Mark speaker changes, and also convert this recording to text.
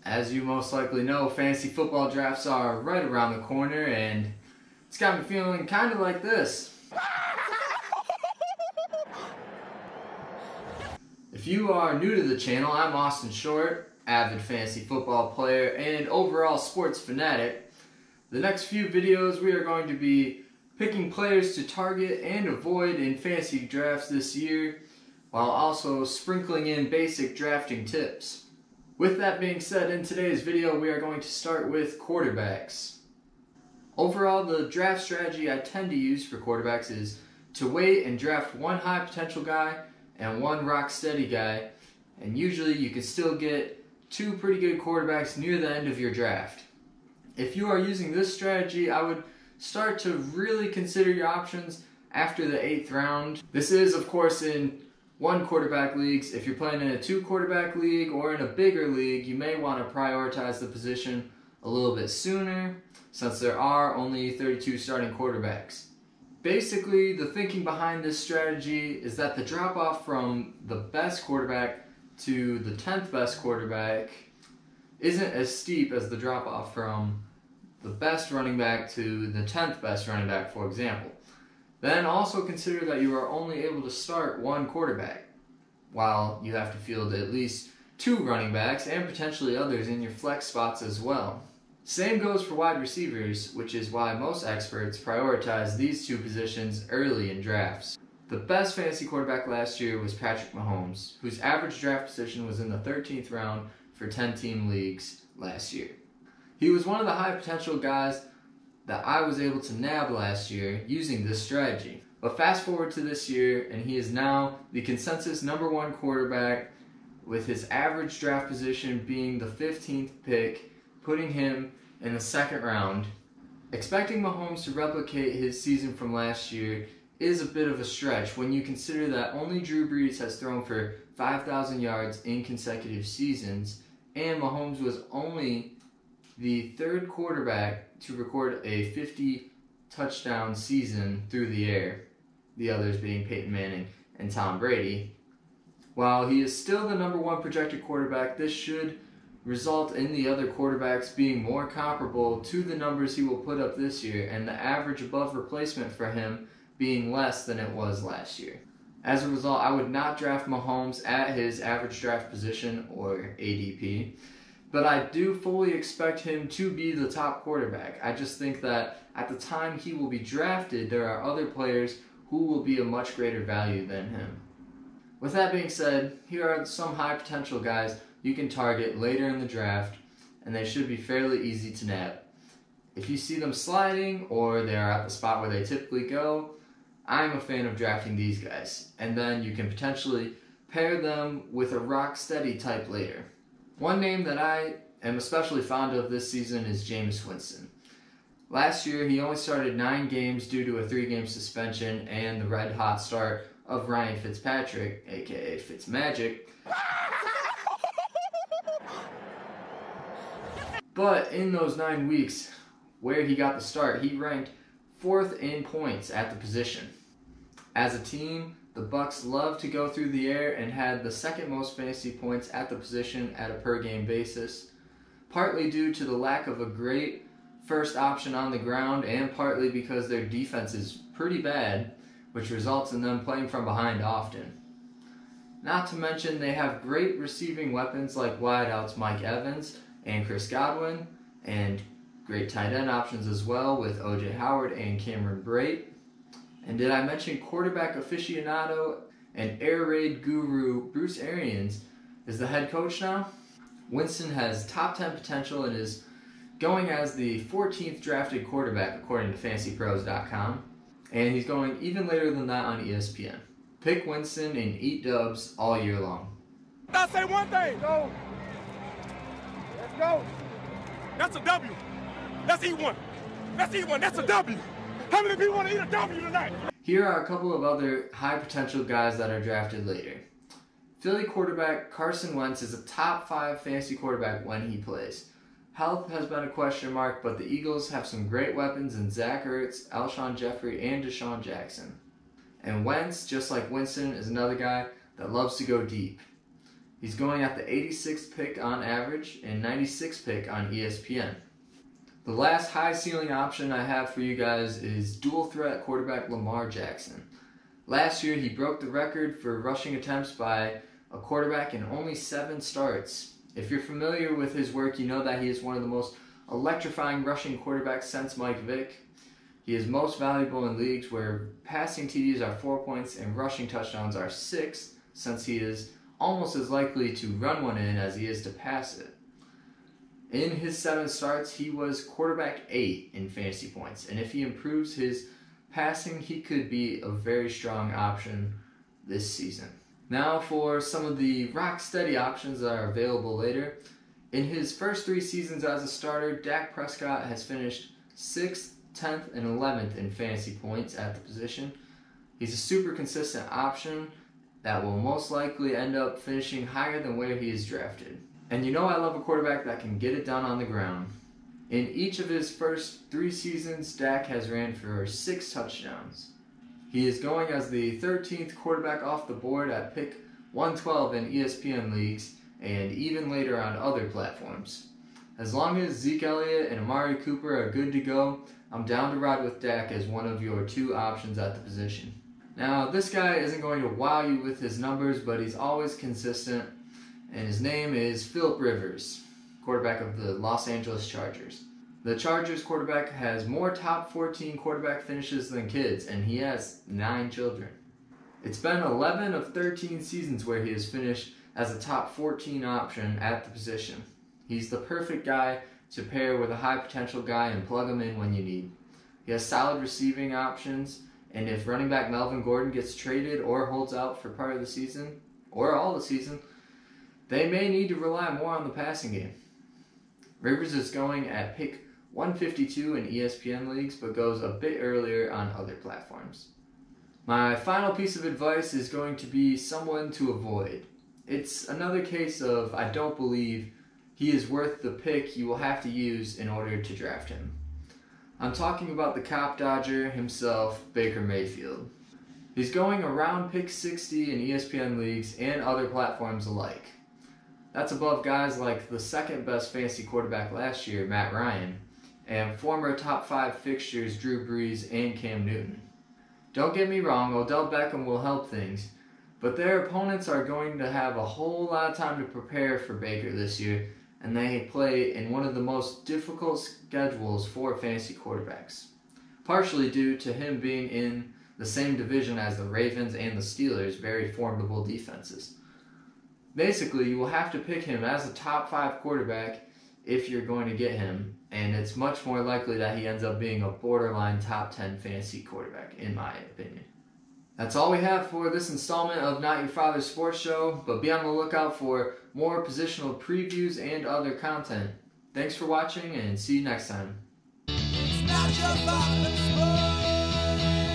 Speaker 1: As you most likely know, fantasy football drafts are right around the corner, and it's got me feeling kind of like this. If you are new to the channel, I'm Austin Short, avid fantasy football player and overall sports fanatic. The next few videos we are going to be picking players to target and avoid in fantasy drafts this year, while also sprinkling in basic drafting tips. With that being said, in today's video we are going to start with quarterbacks. Overall, the draft strategy I tend to use for quarterbacks is to wait and draft one high potential guy and one rock steady guy, and usually you can still get two pretty good quarterbacks near the end of your draft. If you are using this strategy, I would start to really consider your options after the 8th round. This is, of course, in one quarterback leagues. If you're playing in a 2 quarterback league or in a bigger league, you may want to prioritize the position a little bit sooner, since there are only 32 starting quarterbacks. Basically, the thinking behind this strategy is that the drop off from the best quarterback to the 10th best quarterback isn't as steep as the drop off from the best running back to the 10th best running back, for example. Then also consider that you are only able to start one quarterback, while you have to field at least 2 running backs and potentially others in your flex spots as well. Same goes for wide receivers, which is why most experts prioritize these 2 positions early in drafts. The best fantasy quarterback last year was Patrick Mahomes, whose average draft position was in the 13th round for 10-team leagues last year. He was one of the high potential guys that I was able to nab last year using this strategy. But fast forward to this year, and he is now the consensus #1 quarterback, with his average draft position being the 15th pick, putting him in the 2nd round. Expecting Mahomes to replicate his season from last year is a bit of a stretch when you consider that only Drew Brees has thrown for 5,000 yards in consecutive seasons, and Mahomes was only the 3rd quarterback to record a 50-touchdown season through the air, the others being Peyton Manning and Tom Brady. While he is still the #1 projected quarterback, this should result in the other quarterbacks being more comparable to the numbers he will put up this year, and the average above replacement for him being less than it was last year. As a result, I would not draft Mahomes at his average draft position, or ADP, but I do fully expect him to be the top quarterback. I just think that at the time he will be drafted, there are other players who will be a much greater value than him. With that being said, here are some high potential guys you can target later in the draft, and they should be fairly easy to nab. If you see them sliding, or they are at the spot where they typically go, I'm a fan of drafting these guys, and then you can potentially pair them with a rock steady type later. One name that I am especially fond of this season is Jameis Winston. Last year, he only started 9 games due to a 3-game suspension and the red-hot start of Ryan Fitzpatrick, aka Fitzmagic. But in those 9 weeks where he got the start, he ranked 4th in points at the position. As a team, the Bucs loved to go through the air and had the 2nd most fantasy points at the position at a per-game basis, partly due to the lack of a great first option on the ground, and partly because their defense is pretty bad, which results in them playing from behind often. Not to mention they have great receiving weapons like wideouts Mike Evans and Chris Godwin, and great tight end options as well with O.J. Howard and Cameron Brate. And did I mention quarterback aficionado and air raid guru Bruce Arians is the head coach now? Winston has top 10 potential and is going as the 14th drafted quarterback according to FantasyPros.com, and he's going even later than that on ESPN. Pick Winston and eat dubs all year long.
Speaker 2: I'll say one thing. Go. Let's go. That's a W. Let's eat one. Let's eat one. That's a W. How many people want to eat a W tonight?
Speaker 1: Here are a couple of other high potential guys that are drafted later. Philly quarterback Carson Wentz is a top 5 fantasy quarterback when he plays. Health has been a question mark, but the Eagles have some great weapons in Zach Ertz, Alshon Jeffrey, and Deshaun Jackson. And Wentz, just like Winston, is another guy that loves to go deep. He's going at the 86th pick on average and 96th pick on ESPN. The last high ceiling option I have for you guys is dual threat quarterback Lamar Jackson. Last year he broke the record for rushing attempts by a quarterback in only 7 starts. If you're familiar with his work, you know that he is one of the most electrifying rushing quarterbacks since Mike Vick. He is most valuable in leagues where passing TDs are 4 points and rushing touchdowns are 6, since he is almost as likely to run one in as he is to pass it. In his 7 starts, he was quarterback 8 in fantasy points, and if he improves his passing, he could be a very strong option this season. Now for some of the rock-steady options that are available later. In his first 3 seasons as a starter, Dak Prescott has finished 6th, 10th, and 11th in fantasy points at the position. He's a super consistent option that will most likely end up finishing higher than where he is drafted. And you know I love a quarterback that can get it done on the ground. In each of his first 3 seasons, Dak has ran for 6 touchdowns. He is going as the 13th quarterback off the board at pick 112 in ESPN leagues and even later on other platforms. As long as Zeke Elliott and Amari Cooper are good to go, I'm down to ride with Dak as one of your 2 options at the position. Now, this guy isn't going to wow you with his numbers, but he's always consistent, and his name is Philip Rivers, quarterback of the Los Angeles Chargers. The Chargers quarterback has more top 14 quarterback finishes than kids, and he has 9 children. It's been 11 of 13 seasons where he has finished as a top 14 option at the position. He's the perfect guy to pair with a high potential guy and plug him in when you need. He has solid receiving options, and if running back Melvin Gordon gets traded or holds out for part of the season, or all the season, they may need to rely more on the passing game. Rivers is going at pick 152 in ESPN leagues, but goes a bit earlier on other platforms. My final piece of advice is going to be someone to avoid. It's another case of I don't believe he is worth the pick you will have to use in order to draft him. I'm talking about the cop dodger himself, Baker Mayfield. He's going around pick 60 in ESPN leagues and other platforms alike. That's above guys like the second best fantasy quarterback last year, Matt Ryan, and former top 5 fixtures Drew Brees and Cam Newton. Don't get me wrong, Odell Beckham will help things, but their opponents are going to have a whole lot of time to prepare for Baker this year, and they play in one of the most difficult schedules for fantasy quarterbacks, partially due to him being in the same division as the Ravens and the Steelers, very formidable defenses. Basically, you will have to pick him as a top 5 quarterback if you're going to get him, and it's much more likely that he ends up being a borderline top 10 fantasy quarterback, in my opinion. That's all we have for this installment of Not Your Father's Sports Show, but be on the lookout for more positional previews and other content. Thanks for watching, and see you next time. It's not your father's sport.